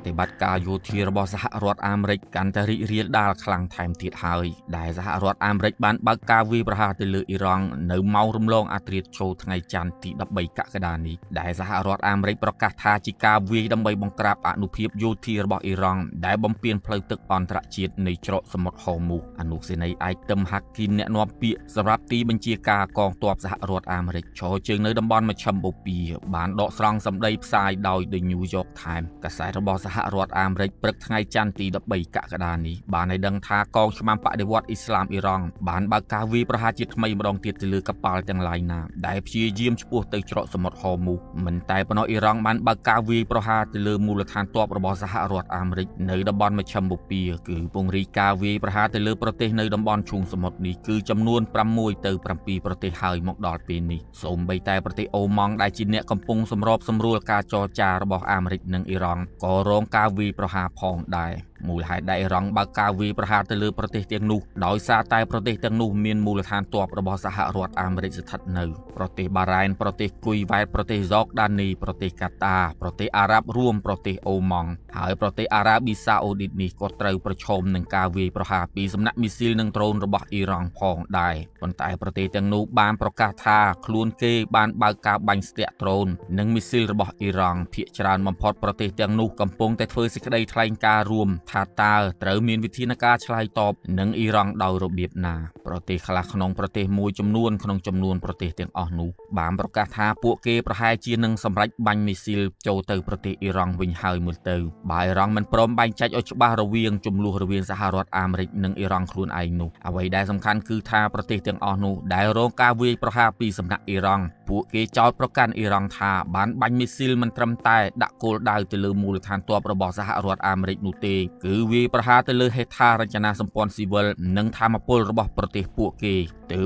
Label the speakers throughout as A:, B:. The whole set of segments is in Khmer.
A: ฏิบัติการโยธาរបស់សហរដ្ឋអាមេរិកកាន់តែរីករាលដាលខ្លាំងថែមទៀតហើយដែលសហរដ្ឋអាមេរិកបានបើកការវាយប្រហារទៅលើអ៊ីរ៉ង់នៅម៉ោងរំលងអាធ្រាត្រចូលថ្ងៃច័ន្ទទី13កក្កដានេះដែលសហរដ្ឋអាមេរិកប្រកាសថាជាការវាយដើម្បីបង្ក្រាបអនុភាពយោធារបស់អ៊ីរ៉ង់ដែលបំពានផ្លូវទឹកអន្តរជាតិនៃច្រកសមុទ្រហូមូសអនុសេនីយ៍ឯកទឹមហាគីមអ្នកនាំពាក្យសម្រាប់ទីបញ្ជាការកងទ័ពសហរដ្ឋអាមេរិកឈរជើងនៅតំបន់មជ្ឈិមបូព៌ាបានដកស្រង់សម្ដីផ្សាយដោយ The New York Times កាសែតរបស់សហរដ្ឋអាមេរិកព្រឹកថ្ងៃច័ន្ទទី13កក្កដានេះបានឲ្យដឹងថាកងឆ្មាំបដិវត្តអ៊ីស្លាមអ៊ីរ៉ង់បានបើកការវាយប្រហារជាថ្មីម្ដងទៀតទៅលើកប៉ាល់ទាំងឡាយណាដែលព្យាយាមឆ្ពោះទៅច្រកសមុទ្រហូមូសមិនតែប៉ុណ្ណោះអ៊ីរ៉ង់បានបើកការវាយប្រហារទៅលើមូលដ្ឋានទ័ពរបស់សហរដ្ឋអាមេរិកនៅតំបន់មជ្ឈិមបូព៌ាគឺពង្រីកការវាយប្រហារទៅលើប្រទេសនៅតំបន់ឈូងសមុទ្រនេះគឺចំនួន6ទៅ7ប្រទេសហើយមកដល់ពេលនេះសូម្បីតែប្រទេសអូម៉ង់ដែលជាអ្នកកំពុងសម្របសម្រួលការចរចារបស់អាមេរិកនិងអ៊ីរ៉ង់ក៏រងការវាយប្រហារផងដែរមូលហេតុដែលអ៊ីរ៉ង់បើកការវាយប្រហារទៅលើប្រទេសទាំងនោះដោយសារតែប្រទេសទាំងនោះមានមូលដ្ឋានទ័ពរបស់សហរដ្ឋអាមេរិកស្ថិតនៅប្រទេសបារ៉ែនប្រទេសគុយវ៉ែតប្រទេសហ្សូកដានីប្រទេសកាតាប្រទេសអារ៉ាប់រួមប្រទេសអូម៉ង់ហើយប្រទេសអារ៉ាប៊ីសាអូឌីតនេះក៏ត្រូវប្រឈមនឹងការវាយប្រហារពីសំណាក់មីស៊ីលនិងដ្រូនរបស់អ៊ីរ៉ង់ផងដែរប៉ុន្តែប្រទេសទាំងនោះបានប្រកាសថាខ្លួនគេបានបើកការបាញ់ស្ទាក់ដ្រូននិងមីស៊ីលរបស់អ៊ីរ៉ង់ភាគច្រើនបំផុតប្រទេសទាំងនោះកំពុងតែធ្វើសេចក្តីថ្លែងការណ៍រួមថាតើត្រូវមានវិធានការឆ្លើយតបនឹងអ៊ីរ៉ង់ដោយរបៀបណាប្រទេសខ្លះក្នុងប្រទេសមួយចំនួនក្នុងចំនួនប្រទេសទាំងអស់នោះបានប្រកាសថាពួកគេប្រហែលជានឹងសម្រេចបាញ់មីស៊ីលចូលទៅប្រទេសអ៊ីរ៉ង់វិញហើយមើលទៅបើអ៊ីរ៉ង់មិនព្រមបែងចែកឲ្យច្បាស់រវាងចំនួនរវាងសហរដ្ឋអាមេរិកនិងអ៊ីរ៉ង់ខ្លួនឯងនោះអ្វីដែលសំខាន់គឺថាប្រទេសទាំងអស់នោះដែលរងការវាយប្រហារពីសំណាក់អ៊ីរ៉ង់ពួកគេចោទប្រកាន់អ៊ីរ៉ង់ថាបានបាញ់មីស៊ីលមិនត្រឹមតែដាក់គោលដៅទៅលើមូលដ្ឋានទ័ពរបស់សហរដ្ឋអាមេរិកនោះទេគឺវាយប្រហារទៅលើហេដ្ឋារចនាសម្ព័ន្ធស៊ីវិលនិងថាមពលរបស់ប្រទេសពួកគេ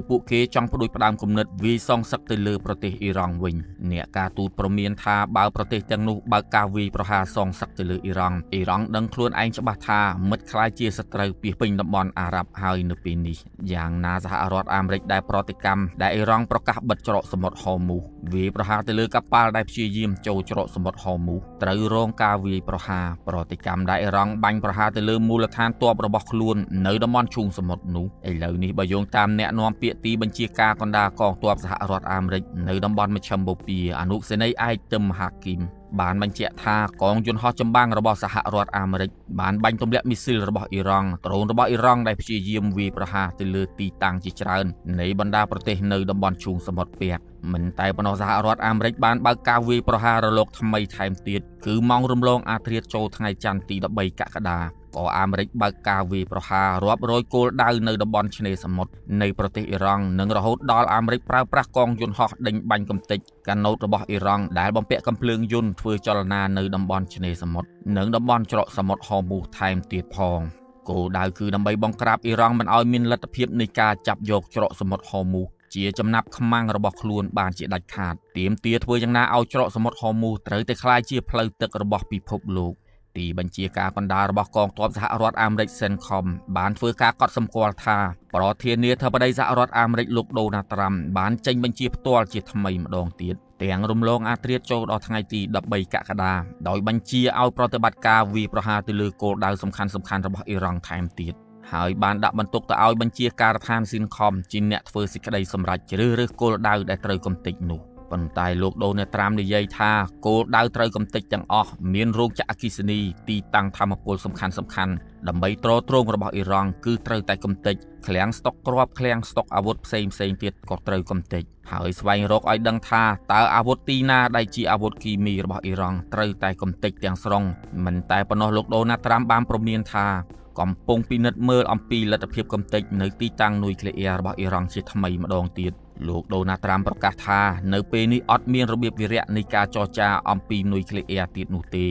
A: ពួកគេចង់ផ្ដួចផ្ដើមគំនិតវាយសងសឹកទៅលើប្រទេសអ៊ីរ៉ង់វិញអ្នកការទូតព្រមានថាបើប្រទេសទាំងនោះបើកការវាយប្រហារសងសឹកទៅលើអ៊ីរ៉ង់ដឹងខ្លួនឯងច្បាស់ថាមិត្តខ្លាយជាសត្រូវពីពេញតំបន់អារ៉ាប់ហើយនៅពេលនេះយ៉ាងណាសហរដ្ឋអាមេរិកដែលប្រតិកម្មដែលអ៊ីរ៉ង់ប្រកាសបិទច្រកសមុទ្រហូមូសវាយប្រហារទៅលើកប៉ាល់ដែលព្យាយាមចូលច្រកសមុទ្រហូមូសត្រូវរងការវាយប្រហារប្រតិកម្មដែលអ៊ីរ៉ង់បាញ់ប្រហារទៅលើមូលដ្ឋានទ័ពរបស់ខ្លួននៅតំបន់ឈូងសមុទ្រនោះឥឡូវនេះបើយោងតាមអ្នកនាំពាក្យទីបញ្ជាការកណ្ដាលកងទ័ពសហរដ្ឋអាមេរិកនៅតំបន់មជ្ឈិមបូព៌ាអនុសេនីយ៍ឯកទឹមហាគីមបានបញ្ជាក់ថាកងយន្តហោះចម្បាំងរបស់សហរដ្ឋអាមេរិកបានបាញ់ទម្លាក់មីស៊ីលរបស់អ៊ីរ៉ង់ដ្រូនរបស់អ៊ីរ៉ង់ដែលព្យាយាមវាយប្រហារទៅលើទីតាំងជាច្រើននៃបណ្ដាប្រទេសនៅតំបន់ឈូងសមុទ្រពាក់មិនតែប៉ុណ្ណោះសហរដ្ឋអាមេរិកបានបើកការវាយប្រហាររលកថ្មីថែមទៀតគឺម៉ោងរំលងអាធ្រាត្រចូលថ្ងៃច័ន្ទទី13កក្កដាក៏អាមេរិកបើកការវាយប្រហាររាប់រយគោលដៅនៅតំបន់ឆ្នេរសមុទ្រនៃប្រទេសអ៊ីរ៉ង់និងរហូតដល់អាមេរិកប្រើប្រាស់កងយន្តហោះដេញបាញ់កំទេចកាណូតរបស់អ៊ីរ៉ង់ដែលបំពាក់កាំភ្លើងយន្តធ្វើចលនានៅតំបន់ឆ្នេរសមុទ្រនិងតំបន់ច្រកសមុទ្រហូមូសថែមទៀតផងគោលដៅគឺដើម្បីបង្ក្រាបអ៊ីរ៉ង់មិនឲ្យមានលទ្ធភាពនៃការចាប់យកច្រកសមុទ្រហូមូសជាចំណាប់ខ្មាំងរបស់ខ្លួនបានជាដាច់ខាតទាមទារធ្វើយ៉ាងណាឲ្យច្រកសមុទ្រហូមូសត្រូវតែក្លាយជាផ្លូវទឹករបស់ពិភពលោកទីបញ្ជាការកណ្ដាលរបស់កងទ័ពសហរដ្ឋអាមេរិក CENTCOM បានធ្វើការកត់សម្គាល់ថាប្រធានាធិបតីសហរដ្ឋអាមេរិកលោកដូណាល់ត្រាំបានចេញបញ្ជាផ្ទាល់ជាថ្មីម្ដងទៀតទាំងរំលងអាធ្រាត្រចូលដល់ថ្ងៃទី13កក្កដាដោយបញ្ជាឲ្យប្រតិបត្តិការវាយប្រហារទៅលើគោលដៅសំខាន់ៗរបស់អ៊ីរ៉ង់ថែមទៀតហើយបានដាក់បន្ទុកទៅឲ្យបញ្ជាការដ្ឋាន CENTCOM ជាអ្នកធ្វើសេចក្តីសម្រេចជ្រើសរើសគោលដៅដែលត្រូវកំទេចនោះប៉ុន្តែលោកដូណាល់ត្រាំនិយាយថាគោលដៅត្រូវកំទេចទាំងអស់មានរោងចក្រអគ្គិសនីទីតាំងថាមពលសំខាន់ដើម្បីទ្រទ្រង់របស់អ៊ីរ៉ង់គឺត្រូវតែកំទេចឃ្លាំងស្តុកគ្រាប់ឃ្លាំងស្តុកអាវុធផ្សេងទៀតក៏ត្រូវកំទេចហើយស្វែងរកឲ្យដឹងថាតើអាវុធទីណាដែលជាអាវុធគីមីរបស់អ៊ីរ៉ង់ត្រូវតែកំទេចទាំងស្រុងមិនតែប៉ុណ្ណោះលោកដូណាល់ត្រាំបានព្រមានថាកំពុងពិនិត្យមើលអំពីលទ្ធភាពកំទេចនៅទីតាំងនុយក្លេអ៊ែររបស់អ៊ីរ៉ង់ជាថ្មីម្ដងទៀតលោកដូណាល់ត្រាំប្រកាសថានៅពេលនេះអត់មានរបៀបវិរៈនៃការចរចាអំពីនុយក្លេអ៊ែរទៀតនោះទេ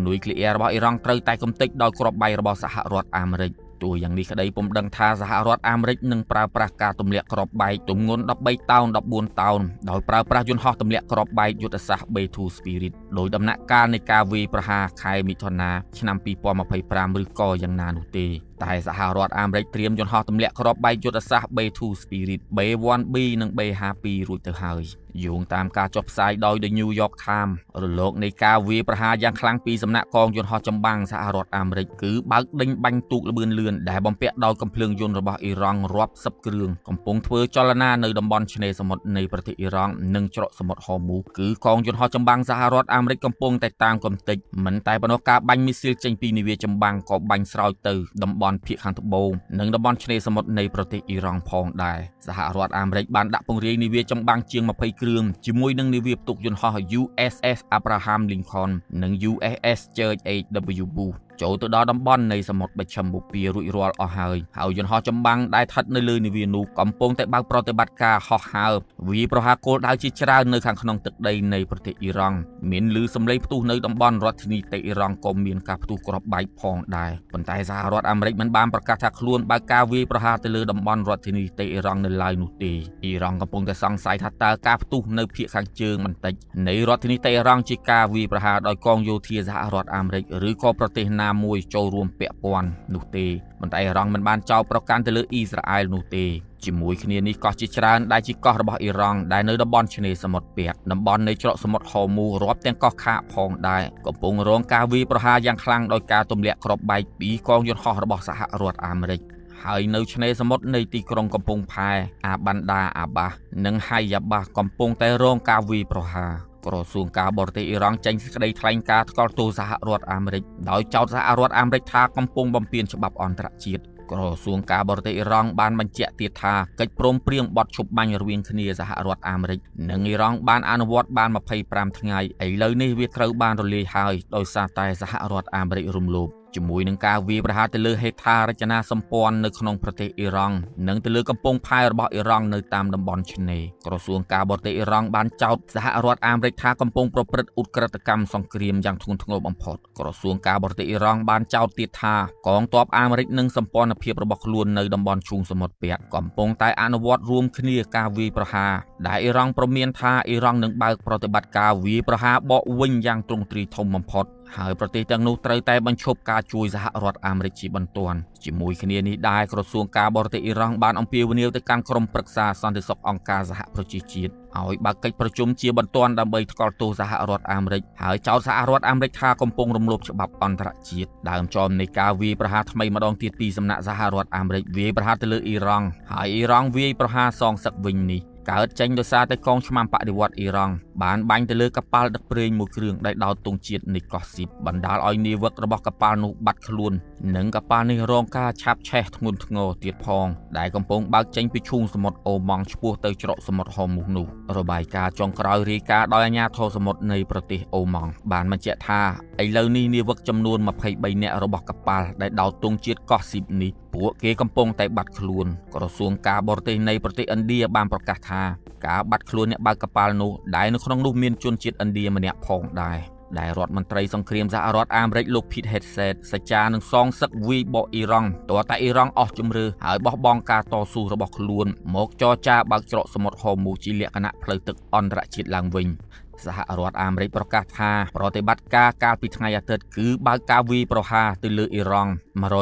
A: នុយក្លេអ៊ែររបស់អ៊ីរ៉ង់ត្រូវតែកំទេចដោយគ្រាប់បែករបស់សហរដ្ឋអាមេរិកទោះយ៉ាងនេះក្តីពុំដឹងថាសហរដ្ឋអាមេរិកនឹងប្រើប្រាស់ការទម្លាក់គ្រាប់បែកទម្ងន់13តោន14តោនដោយប្រើប្រាស់យន្តហោះទម្លាក់គ្រាប់បែកយុទ្ធសាស្ត្រ B2 Spirit ដោយដំណាក់កាលនៃការវាយប្រហារខែមិថុនាឆ្នាំ2025ឬក៏យ៉ាងណានោះទេតែសហរដ្ឋអាមេរិកត្រៀមយន្តហោះទម្លាក់គ្រាប់បែកយុទ្ធសាស្ត្រ B2 Spirit B1B និង B52 រួចទៅហើយយោងតាមការចុះផ្សាយដោយ The New York Times រលកនៃការវាយប្រហារយ៉ាងខ្លាំងពីសំណាក់កងយន្តហោះចម្បាំងសហរដ្ឋអាមេរិកគឺបើកដេញបាញ់ទូកល្បឿនលឿនដែលបំពាក់ដោយកំភ្លើងយន្តរបស់អ៊ីរ៉ង់រាប់សិបគ្រឿងកំពុងធ្វើចលនានៅតំបន់ឆ្នេរសមុទ្រនៃប្រទេសអ៊ីរ៉ង់និងច្រកសមុទ្រហូមូសគឺកងយន្តហោះចម្បាំងសហរដ្ឋអាមេរិកកំពុងតែតាមកំទេចមិនតែប៉ុណ្ណោះការបាញ់មីស៊ីលចេញពីនាវាចម្បាំងក៏បាញ់ស្រោចទៅតំបន់ភាគខាងត្បូងនិងតំបន់ឆ្នេរសមុទ្រនៃប្រទេសអ៊ីរ៉ង់ផងដែរសហរដ្ឋអាមេរិកបានដាក់ពង្រាយនាវាចម្បាំងជាង20គ្រឿងជាមួយនឹងនាវាផ្ទុកយន្តហោះ USS Abraham Lincoln និង USS George H.W. Bush ចូលទៅដល់តំបន់នៃសមុទ្របេឈិមបូព៌ារួចរាល់អស់ហើយយន្តហោះចម្បាំងដែលស្ថិតនៅលើនាវានោះកំពុងតែបើកប្រតិបត្តិការហោះហើរវាយប្រហារគោលដៅជាច្រើននៅខាងក្នុងទឹកដីនៃប្រទេសអ៊ីរ៉ង់មានឮសំឡេងផ្ទុះនៅតំបន់រដ្ឋធានីតេអ៊ីរ៉ង់ក៏មានការផ្ទុះគ្រាប់បែកផងដែរប៉ុន្តែសហរដ្ឋអាមេរិកមិនបានប្រកាសថាខ្លួនបើកការវាយប្រហារទៅលើតំបន់រដ្ឋធានីតេអ៊ីរ៉ង់នៅឡើយនោះទេអ៊ីរ៉ង់កំពុងតែសង្ស័យថាតើការផ្ទុះនៅភាគខាងជើងបន្តិចនៃរដ្ឋធានីតេអ៊ីរ៉ង់ជាការវាយប្រហារដោយកងយោធាសហរដ្ឋអាមេរិកឬក៏ប្រទេសណាមួយចូលរួមពាក់ព័ន្ធនោះទេប៉ុន្តែអ៊ីរ៉ង់មិនបានចោទប្រកាន់ទៅលើអ៊ីស្រាអែលនោះទេជាមួយគ្នានេះកោះជាច្រើនដែលជាកោះរបស់អ៊ីរ៉ង់ដែលនៅតំបន់ឆ្នេរសមុទ្រពាក់តំបន់នៃច្រកសមុទ្រហូមូសរាប់ទាំងកោះខាកផងដែរកំពុងរងការវាយប្រហារយ៉ាងខ្លាំងដោយការទម្លាក់គ្រាប់បែកពីកងយន្តហោះរបស់សហរដ្ឋអាមេរិកហើយនៅឆ្នេរសមុទ្រនៃទីក្រុងកំពង់ផែអាបានដាអាបាសនិងហៃយ៉ាបាសកំពុងតែរងការវាយប្រហារក្រសួងការបរទេសអ៊ីរ៉ង់ចេញសេចក្តីថ្លែងការណ៍ថ្កោលទោសសហរដ្ឋអាមេរិកដោយចោទសហរដ្ឋអាមេរិកថាកំពុងបំពានច្បាប់អន្តរជាតិក្រសួងការបរទេសអ៊ីរ៉ង់បានបញ្ជាក់ទៀតថាកិច្ចព្រមព្រៀងបទឈប់បាញ់រវាងគ្នាសហរដ្ឋអាមេរិកនិងអ៊ីរ៉ង់បានអនុវត្តបាន25ថ្ងៃឥឡូវនេះវាត្រូវបានរលាយហើយដោយសារតែសហរដ្ឋអាមេរិករំលោភជាមួយនឹងការវាយប្រហារទៅលើហេដ្ឋារចនាសម្ព័ន្ធនៅក្នុងប្រទេសអ៊ីរ៉ង់និងទៅលើកំពង់ផែរបស់អ៊ីរ៉ង់នៅតាមតំបន់ឆ្នេរក្រសួងការបរទេសអ៊ីរ៉ង់បានចោទសហរដ្ឋអាមេរិកថាកំពុងប្រព្រឹត្តឧក្រិដ្ឋកម្មសង្គ្រាមយ៉ាងធ្ងន់ធ្ងរបំផុតក្រសួងការបរទេសអ៊ីរ៉ង់បានចោទទៀតថាកងទ័ពអាមេរិកនិងសម្ព័ន្ធភាពរបស់ខ្លួននៅតំបន់ឈូងសមុទ្រពាក់កំពុងតែអនុវត្តរួមគ្នាការវាយប្រហារដែលអ៊ីរ៉ង់ព្រមានថាអ៊ីរ៉ង់នឹងបើកប្រតិបត្តិការវាយប្រហារបកវិញយ៉ាងទ្រង់ទ្រាយធំបំផុតហើយប្រទេសទាំងនោះត្រូវតែបញ្ឈប់ការជួយសហរដ្ឋអាមេរិកជាបន្ទាន់ជាមួយគ្នានេះដែរក្រសួងការបរទេសអ៊ីរ៉ង់បានអំពាវនាវទៅកាន់ក្រុមប្រឹក្សាសន្តិសុខអង្គការសហប្រជាជាតិឲ្យបើកកិច្ចប្រជុំជាបន្ទាន់ដើម្បីថ្កោលទោសសហរដ្ឋអាមេរិកហើយចោទសហរដ្ឋអាមេរិកថាកំពុងរំលោភច្បាប់អន្តរជាតិដើមចំនៃការវាយប្រហារថ្មីម្ដងទៀតពីសំណាក់សហរដ្ឋអាមេរិកវាយប្រហារទៅលើអ៊ីរ៉ង់ហើយអ៊ីរ៉ង់វាយប្រហារសងសឹកវិញនេះកើតចេញដោយសារតែកងឆ្មាំបដិវត្តអ៊ីរ៉ង់បានបាញ់ទៅលើកប៉ាល់ដឹកប្រេងមួយគ្រឿងដែលដោតទង់ជាតិនៃកោះស៊ីបបណ្ដាលឲ្យនាវិករបស់កប៉ាល់នោះបាត់ខ្លួននិងកប៉ាល់នេះរងការឆាបឆេះធ្ងន់ធ្ងរទៀតផងដែលកំពុងបើកចេញពីឈូងសមុទ្រអូម៉ង់ឆ្ពោះទៅច្រកសមុទ្រហូមូសនោះរបាយការណ៍ចុងក្រោយរាយការណ៍ដោយអាជ្ញាធរសមុទ្រនៃប្រទេសអូម៉ង់បានបញ្ជាក់ថាឥឡូវនេះនាវិកចំនួន23នាក់របស់កប៉ាល់ដែលដោតទង់ជាតិកោះស៊ីបនេះពួកគេកំពុងតែបាត់ខ្លួនក្រសួងការបរទេសនៃប្រទេសឥណ្ឌាបានប្រកាសថាការបាត់ខ្លួនអ្នកបើកកប៉ាល់នោះដែលនៅក្នុងនោះមានជនជាតិឥណ្ឌាម្នាក់ផងដែរដែលរដ្ឋមន្ត្រីសង្គ្រាមសហរដ្ឋអាមេរិកលោក Pete Hegseth សច្ចានឹងសងសឹកវាយបកអ៊ីរ៉ង់តើតែអ៊ីរ៉ង់អស់ជំរឿហើយបោះបង់ការតស៊ូរបស់ខ្លួនមកចរចាបើកច្រកសមុទ្រហូមូសជាលក្ខណៈផ្លូវទឹកអន្តរជាតិឡើងវិញសហរដ្ឋអាមេរិកប្រកាសថាប្រតិបត្តិការកាលពីថ្ងៃអាទិត្យគឺបើកការវាយប្រហារទៅលើអ៊ីរ៉ង់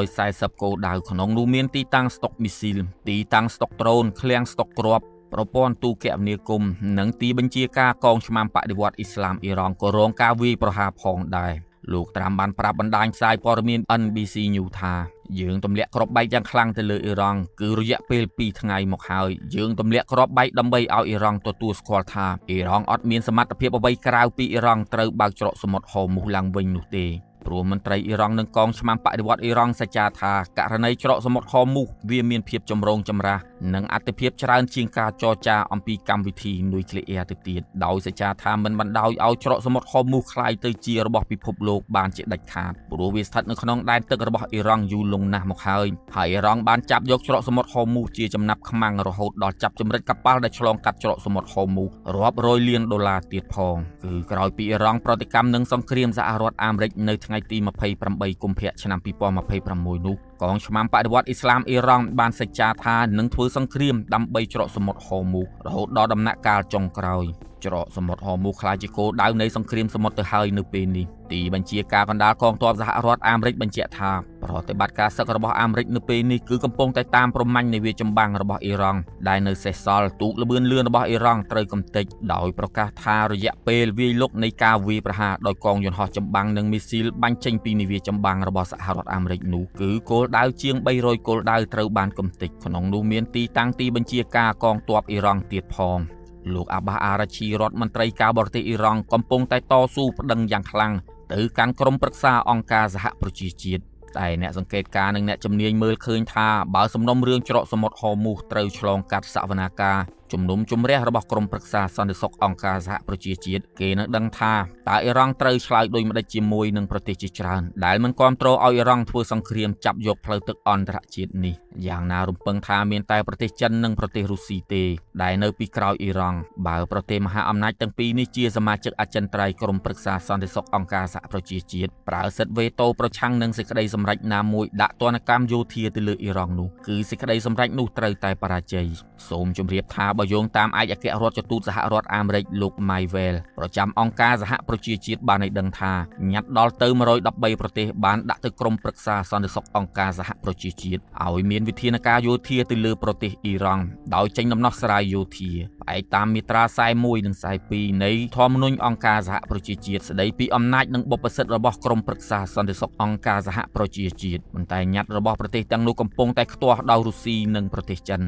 A: 140គោលដៅក្នុងនោះមានទីតាំងស្តុកមីស៊ីលទីតាំងស្តុកដ្រូនឃ្លាំងស្តុកគ្រាប់ប្រព័ន្ធទូរគមនាគមន៍និងទីបញ្ជាការកងឆ្មាំបដិវត្តអ៊ីស្លាមអ៊ីរ៉ង់ក៏រងការវាយប្រហារផងដែរលោកត្រាំបានប្រាប់បណ្ដាញផ្សាយព័ត៌មាន NBC News ថាយើងទម្លាក់គ្រាប់បែកយ៉ាងខ្លាំងទៅលើអ៊ីរ៉ង់គឺរយៈពេល2ថ្ងៃមកហើយយើងទម្លាក់គ្រាប់បែកដើម្បីឲ្យអ៊ីរ៉ង់ទទួលស្គាល់ថាអ៊ីរ៉ង់អត់មានសមត្ថភាពអ្វីក្រៅពីអ៊ីរ៉ង់ត្រូវបើកច្រកសមុទ្រហូមូសឡើងវិញនោះទេព្រមន្ត្រីអ៊ីរ៉ង់និងកងឆ្មាំបដិវត្តអ៊ីរ៉ង់សច្ចាថាករណីច្រកសមុទ្រហូមូសវាមានភាពចម្រូងចម្រាសនិងអត្ថប្រយោជន៍ច្រើនជាងការចរចាអំពីកម្មវិធីនុយក្លេអ៊ែរទៅទៀតដោយសច្ចាថាមិនបណ្ដោយឲ្យច្រកសមុទ្រហូមូសក្លាយទៅជារបស់ពិភពលោកបានជាដាច់ខាតព្រោះវាស្ថិតនៅក្នុងដែនទឹករបស់អ៊ីរ៉ង់យូរលង់ណាស់មកហើយអ៊ីរ៉ង់បានចាប់យកច្រកសមុទ្រហូមូសជាចំណាប់ខ្មាំងរហូតដល់ចាប់ចម្រិតកប៉ាល់ដែលឆ្លងកាត់ច្រកសមុទ្រហូមូសរាប់រយលានដុល្លារទៀតផងគឺក្រោយពីអ៊ីរ៉ង់ប្រតិកម្មនឹងសង្គ្រាមសហរដ្ឋអាមេរិកនៅថ្ងៃទី28កុម្ភៈឆ្នាំ2026នោះកងឆ្មាំបដិវត្តអ៊ីស្លាមអ៊ីរ៉ង់បានសច្ចាថានឹងធ្វើសង្គ្រាមដើម្បីច្រកសមុទ្រហូមូសរហូតដល់ដំណាក់កាលចុងក្រោយ ច្រកសមុទ្រហូមូខ្លាយជាគោលដៅនៃសង្គ្រាមសមុទ្រទៅហើយនៅពេលនេះទីបញ្ជាការកណ្ដាលកងទ័ពសហរដ្ឋអាមេរិកបញ្ជាក់ថាប្រតិបត្តិការសឹករបស់អាមេរិកនៅពេលនេះគឺកំពុងតែតាមប្រមាញ់នៃវាចម្បាំងរបស់អ៊ីរ៉ង់ដែលនៅសេសសល់ទូកល្បឿនលឿនរបស់អ៊ីរ៉ង់ត្រូវកំទេចដោយប្រកាសថារយៈពេលវាយលុកនៃការវាយប្រហារដោយកងយន្តហោះចម្បាំងនិងមីស៊ីលបាញ់ចេញពីនាវាចម្បាំងរបស់សហរដ្ឋអាមេរិកនោះគឺគោលដៅជាង300គោលដៅត្រូវបានកំទេចក្នុងនោះមានទីតាំងទីបញ្ជាការកងទ័ពអ៊ីរ៉ង់ទៀតផងលោកអាបាសអារ៉ាឈីរដ្ឋមន្ត្រីការបរទេសអ៊ីរ៉ង់កំពុងតែតស៊ូប្តឹងយ៉ាងខ្លាំងទៅកាន់ក្រុមប្រឹក្សាអង្គការសហប្រជាជាតិតែអ្នកសង្កេតការណ៍និងអ្នកជំនាញមើលឃើញថាបើសំណុំរឿងច្រកសមុទ្រហូមូសត្រូវឆ្លងកាត់សវនាការជំនុំជម្រះរបស់ក្រុមប្រឹក្សាសន្តិសុខអង្គការសហប្រជាជាតិគេនឹងដឹងថាតើអ៊ីរ៉ង់ត្រូវឆ្លើយដូចម្តេចជាមួយនឹងប្រទេសជាច្រើនដែលមិនគាំទ្រឲ្យអ៊ីរ៉ង់ធ្វើសង្គ្រាមចាប់យកផ្លូវទឹកអន្តរជាតិនេះយ៉ាងណារំពឹងថាមានតែប្រទេសចិននិងប្រទេសរុស្ស៊ីទេដែលនៅពីក្រោយអ៊ីរ៉ង់បើប្រទេសមហាអំណាចទាំងពីរនេះជាសមាជិកអចិន្ត្រៃយ៍ក្រុមប្រឹក្សាសន្តិសុខអង្គការសហប្រជាជាតិប្រើសិទ្ធិវេតូប្រឆាំងនឹងសេចក្តីសម្រេចណាមួយដាក់ទណ្ឌកម្មយោធាទៅលើអ៊ីរ៉ង់នោះគឺសេចក្តីសម្រេចនោះត្រូវតែបរាជ័យសូមជម្រាបថាបើយោងតាមឯកអគ្គរដ្ឋទូតសហរដ្ឋអាមេរិកលោក Mayvell ប្រចាំអង្គការសហប្រជាជាតិបានឲ្យដឹងថាញ៉ាត់ដល់ទៅ113ប្រទេសបានដាក់ទៅក្រុមប្រឹក្សាសន្តិសុខអង្គការសហប្រជាជាតិឲ្យមានវិធានការយោធាទៅលើប្រទេសអ៊ីរ៉ង់ដោយចេញដំណោះស្រាយយោធាផ្អែកតាមមាត្រា41និង42នៃធម្មនុញ្ញអង្គការសហប្រជាជាតិស្តីពីអំណាចនិងបុព្វសិទ្ធិរបស់ក្រុមប្រឹក្សាសន្តិសុខអង្គការសហប្រជាជាតិប៉ុន្តែញ៉ាត់របស់ប្រទេសទាំងនោះកំពុងតែខ្ទាស់ដោយរុស្ស៊ីនិងប្រទេសចិន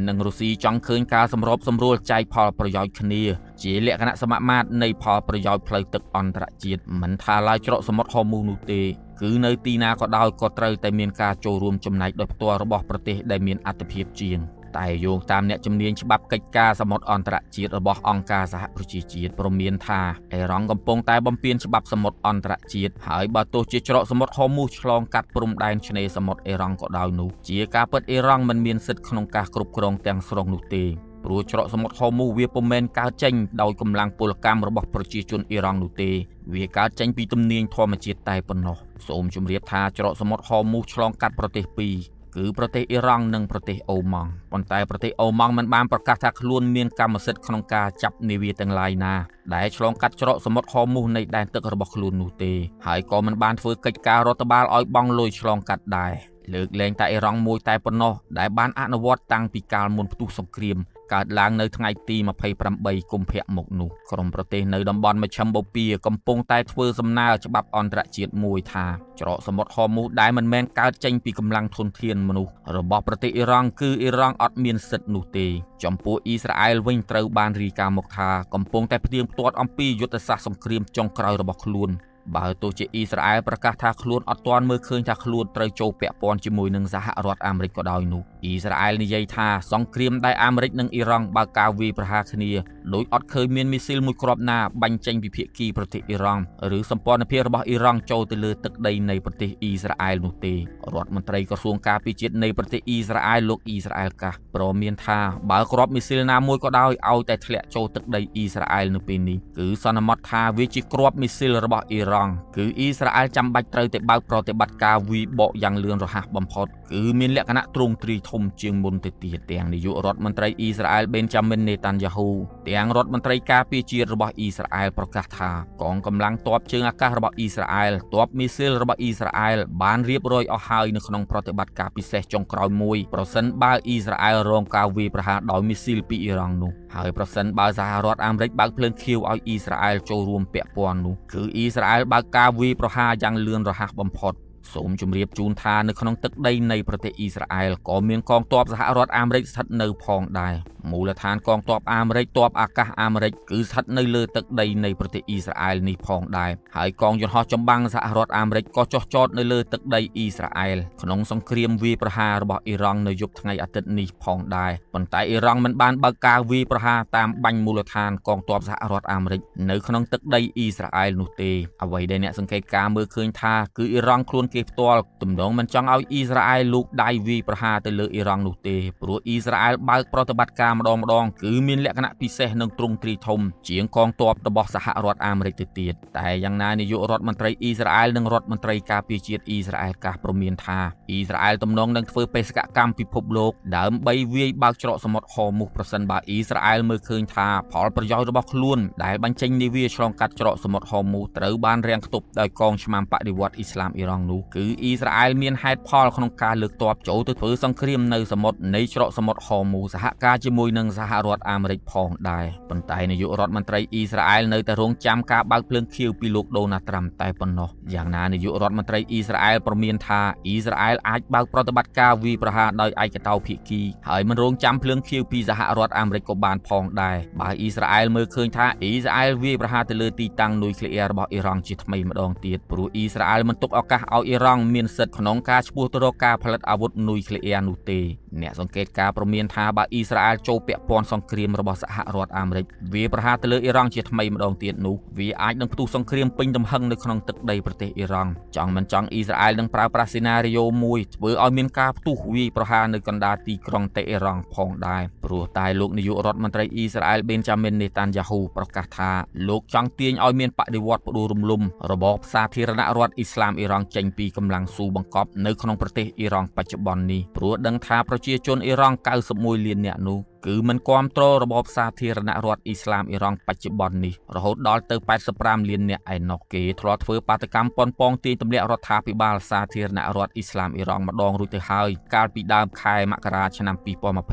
A: និងរុស្ស៊ីចង់ឃើញការសម្របសម្រួលចែកផលប្រយោជន៍គ្នាជាលក្ខណៈសមាមាត្រនៃផលប្រយោជន៍ផ្លូវទឹកអន្តរជាតិមិនថាឡើយច្រកសមុទ្រហូមូសនោះទេគឺនៅទីណាក៏ដោយក៏ត្រូវតែមានការចូលរួមចំណែកដោយផ្ទាល់របស់ប្រទេសដែលមានអធិភាពជាងតែយោងតាមអ្នកជំនាញច្បាប់កិច្ចការសមុទ្រអន្តរជាតិរបស់អង្គការសហប្រជាជាតិព្រមានថាអ៊ីរ៉ង់កំពុងតែបំពានច្បាប់សមុទ្រអន្តរជាតិហើយបើទោះជាច្រកសមុទ្រហូមូសឆ្លងកាត់ព្រំដែនឆ្នេរសមុទ្រអ៊ីរ៉ង់ក៏ដោយនោះជាការពិតអ៊ីរ៉ង់មិនមានសិទ្ធិក្នុងការគ្រប់គ្រងទាំងស្រុងនោះទេព្រោះច្រកសមុទ្រហូមូសវាពុំមែនកើតចេញដោយកម្លាំងពលកម្មរបស់ប្រជាជនអ៊ីរ៉ង់នោះទេវាកើតចេញពីទំនាញធម្មជាតិតែប៉ុណ្ណោះសូមជម្រាបថាច្រកសមុទ្រហូមូសឆ្លងកាត់ប្រទេសពីរគឺប្រទេសអ៊ីរ៉ង់និងប្រទេសអូម៉ង់ប៉ុន្តែប្រទេសអូម៉ង់មិនបានប្រកាសថាខ្លួនមានកម្មសិទ្ធិក្នុងការចាប់នាវាទាំងឡាយណាដែលឆ្លងកាត់ច្រកសមុទ្រហូមូសនៃដែនទឹករបស់ខ្លួននោះទេហើយក៏មិនបានធ្វើកិច្ចការរដ្ឋបាលឲ្យបង់លុយឆ្លងកាត់ដែរលើកលែងតែអ៊ីរ៉ង់មួយតែប៉ុណ្ណោះដែលបានអនុវត្តតាំងពីកាលមុនផ្ទុះសង្គ្រាមកើតឡើងនៅថ្ងៃទី28កុម្ភៈមកនោះក្រុមប្រទេសនៅតំបន់មជ្ឈិមបូព៌ាកំពុងតែធ្វើសំណើច្បាប់អន្តរជាតិមួយថាច្រកសមុទ្រហូមូសដែលមិនមែនកើតចេញពីកម្លាំងធនធានមនុស្សរបស់ប្រទេសអ៊ីរ៉ង់គឺអ៊ីរ៉ង់អត់មានសិទ្ធិនោះទេចំពោះអ៊ីស្រាអែលវិញត្រូវបានរាយការណ៍មកថាកំពុងតែផ្ទៀងផ្ទាត់អំពីយុទ្ធសាស្ត្រសង្គ្រាមចុងក្រោយរបស់ខ្លួនបើទោះជាអ៊ីស្រាអែលប្រកាសថាខ្លួនអត់ទាន់មើលឃើញថាខ្លួនត្រូវចូលពាក់ព័ន្ធជាមួយនឹងសហរដ្ឋអាមេរិកក៏ដោយនោះអ៊ីស្រាអែលនិយាយថាសង្គ្រាមដែលអាមេរិកនិងអ៊ីរ៉ង់បើកការវាយប្រហារគ្នាដោយអត់ឃើញមានមីស៊ីលមួយគ្រាប់ណាបាញ់ចេញពីភាគីប្រទេសអ៊ីរ៉ង់ឬសម្ព័ន្ធភាពរបស់អ៊ីរ៉ង់ចូលទៅលើទឹកដីនៃប្រទេសអ៊ីស្រាអែលនោះទេរដ្ឋមន្ត្រីក្រសួងការពារជាតិនៃប្រទេសអ៊ីស្រាអែលលោកអ៊ីស្រាអែលកាសព្រមានថាបើគ្រាប់មីស៊ីលណាមួយក៏ដោយឲ្យតែធ្លាក់ចូលទឹកដីអ៊ីស្រាអែលនៅពេលនេះគឺសន្មតថាវាជាគ្រាប់មីស៊ីលរបស់អ៊ីរ៉ង់គឺអ៊ីស្រាអែលចាំបាច់ត្រូវតែបើកប្រតិបត្តិការវាយបកយ៉ាងលឿនរហ័សបំផុតគឺមានលក្ខណៈទ្រង់ទ្រីធំជាងមុនទៅទៀតទាំងនាយករដ្ឋមន្ត្រីអ៊ីស្រាអែលបេនយ៉ាមីននេតានយ៉ាហ៊ូទាំងរដ្ឋមន្ត្រីការពារជាតិរបស់អ៊ីស្រាអែលប្រកាសថាកងកម្លាំងទ័ពជើងអាកាសរបស់អ៊ីស្រាអែលទ័ពមីស៊ីលរបស់អ៊ីស្រាអែលបានរៀបរយអស់ហើយនៅក្នុងប្រតិបត្តិការពិសេសចុងក្រោយមួយប្រសិនបើអ៊ីស្រាអែលរងការវាយប្រហារដោយមីស៊ីលពីអ៊ីរ៉ង់នោះហើយប្រសិនបើសហរដ្ឋអាមេរិកបើកភ្លើងខៀវឲ្យអ៊ីស្រាអែលចូលរួមពាក់ព័ន្ធនោះគឺអ៊ីស្រាអែលបើកការវាយប្រហារយ៉ាងលឿនរហ័សបំផុតសូមជម្រាបជូនថានៅក្នុងទឹកដីនៃប្រទេសអ៊ីស្រាអែលក៏មានកងទ័ពសហរដ្ឋអាមេរិកស្ថិតនៅផងដែរមូលដ្ឋានកងទ័ពអាមេរិកទ័ពអាកាសអាមេរិកគឺស្ថិតនៅលើទឹកដីនៃប្រទេសអ៊ីស្រាអែលនេះផងដែរហើយកងយន្តហោះចម្បាំងសហរដ្ឋអាមេរិកក៏ចុះចតនៅលើទឹកដីអ៊ីស្រាអែលក្នុងសង្គ្រាមវាយប្រហាររបស់អ៊ីរ៉ង់នៅយប់ថ្ងៃអាទិត្យនេះផងដែរប៉ុន្តែអ៊ីរ៉ង់មិនបានបើកការវាយប្រហារតាមបាញ់មូលដ្ឋានកងទ័ពសហរដ្ឋអាមេរិកនៅក្នុងទឹកដីអ៊ីស្រាអែលនោះទេអ្វីដែលអ្នកសង្កេតការមើលឃើញថាគឺអ៊ីរ៉ង់ខ្លួន គេផ្ទាល់ទំនងមិនចង់ឲ្យអ៊ីស្រាអែលលូកដៃវាយប្រហារទៅលើអ៊ីរ៉ង់នោះទេព្រោះអ៊ីស្រាអែលបើកប្រតិបត្តិការម្ដងគឺមានលក្ខណៈពិសេសនិងទ្រង់ទ្រីធំជាងកងទ័ពរបស់សហរដ្ឋអាមេរិកទៅទៀតតែយ៉ាងណានាយករដ្ឋមន្ត្រីអ៊ីស្រាអែលនិងរដ្ឋមន្ត្រីការពារជាតិអ៊ីស្រាអែលកាសព្រមានថាអ៊ីស្រាអែលទំនងនឹងធ្វើបេសកកម្មពិភពលោកដើម្បីវាយបើកច្រកសមុទ្រហូមូសប្រសិនបើអ៊ីស្រាអែលមើលឃើញថាផលប្រយោជន៍របស់ខ្លួនដែលបញ្ចេញនាវាឆ្លងកាត់ច្រកសមុទ្រហូមូសត្រូវបានរាំងខ្ទប់ដោយកងឆ្មាំបដិវត្តន៍អ៊ីស្លាមអ៊ីរ៉ង់នោះគឺអ៊ីស្រាអែលមានហេតុផលក្នុងការលើកទ័ពចូលទៅធ្វើសង្គ្រាមនៅសមុទ្រនៃច្រកសមុទ្រហូមូសសហការជាមួយនឹងសហរដ្ឋអាមេរិកផងដែរប៉ុន្តែនាយករដ្ឋមន្ត្រីអ៊ីស្រាអែលនៅតែរងចាំការបើកភ្លើងខៀវពីលោកដូណាល់ត្រាំតែប៉ុណ្ណោះយ៉ាងណានាយករដ្ឋមន្ត្រីអ៊ីស្រាអែលព្រមានថាអ៊ីស្រាអែលអាចបើកប្រតិបត្តិការវាយប្រហារដោយឯកតោភាគីហើយមិនរងចាំភ្លើងខៀវពីសហរដ្ឋអាមេរិកក៏បានផងដែរបើអ៊ីស្រាអែលមើលឃើញថាអ៊ីស្រាអែលវាយប្រហារទៅលើទីតាំងនុយក្លេអ៊ែររបស់អ៊ីរ៉ង់ជាថ្មីម្ដងទៀតព្រោះអ៊ីស្រាអែលមិនទុកឱកាសឲ្យអ៊ីរ៉ង់មានសិទ្ធិក្នុងការឈ្មោះទៅរកការផលិតអាវុធនុយក្លេអ៊ែរនោះទេអ្នកសង្កេតការព្រមានថាបើអ៊ីស្រាអែលចូលពាក់ព័ន្ធសង្គ្រាមរបស់សហរដ្ឋអាមេរិកវាប្រហារទៅលើអ៊ីរ៉ង់ជាថ្មីម្ដងទៀតនោះវាអាចនឹងផ្ទុះសង្គ្រាមពេញទំហឹងនៅក្នុងទឹកដីប្រទេសអ៊ីរ៉ង់ចង់មិនចង់អ៊ីស្រាអែលនឹងប្រើប្រាស់សេណារីយ៉ូមួយធ្វើឲ្យមានការផ្ទុះវាយប្រហារនៅកណ្ដាលទីក្រុងតេអ៊ីរ៉ង់ផងដែរព្រោះតែលោកនាយករដ្ឋមន្ត្រីអ៊ីស្រាអែលប៊េនចាមីននេតានយ៉ាហ៊ូប្រកាសថាលោកចង់ទាញឲ្យមានបដិវត្តន៍ផ្ដួលរំលំរបបសាធារណរដ្ឋអ៊ីស្លាមអ៊ីរ៉ង់ចេញពីកម្លាំងស៊ូបង្កប់នៅក្នុងប្រទេសអ៊ីរ៉ង់បច្ចុប្បន្ននេះព្រោះដឹងថាប្រជាជនអ៊ីរ៉ង់91លាននាក់នោះគឺមិនគ្រប់គ្រងរបបសាធារណរដ្ឋអ៊ីស្លាមអ៊ីរ៉ង់បច្ចុប្បន្ននេះរហូតដល់ទៅ85លាននាក់ឯណោះគេធ្លាប់ធ្វើបាតកម្មប៉ុនប៉ងទាញទម្លាក់រដ្ឋាភិបាលសាធារណរដ្ឋអ៊ីស្លាមអ៊ីរ៉ង់ម្ដងរួចទៅហើយកាលពីដើមខែមករាឆ្នាំ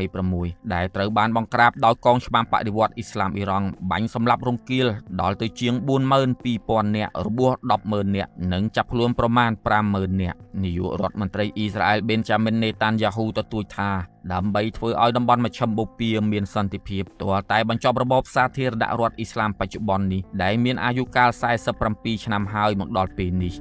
A: 2026ដែលត្រូវបានបង្ក្រាបដោយកងឆ្មាំបដិវត្តន៍អ៊ីស្លាមអ៊ីរ៉ង់បាញ់សម្លាប់រង្គាលដល់ទៅជាង 42000 នាក់របួស 100,000 នាក់និងចាប់ខ្លួនប្រមាណ 50,000 នាក់នាយករដ្ឋមន្ត្រីអ៊ីស្រាអែលប៊េនចាមីននេតានយ៉ាហ៊ូទទូចថាដើម្បីធ្វើឲ្យតំបន់មជ្ឈិមបូព៌ាមានសន្តិភាពទាល់តែបញ្ចប់របបសាធារណរដ្ឋអ៊ីស្លាមបច្ចុប្បន្ននេះដែលមានអាយុកាល47ឆ្នាំហើយមកដល់ពេលនេះ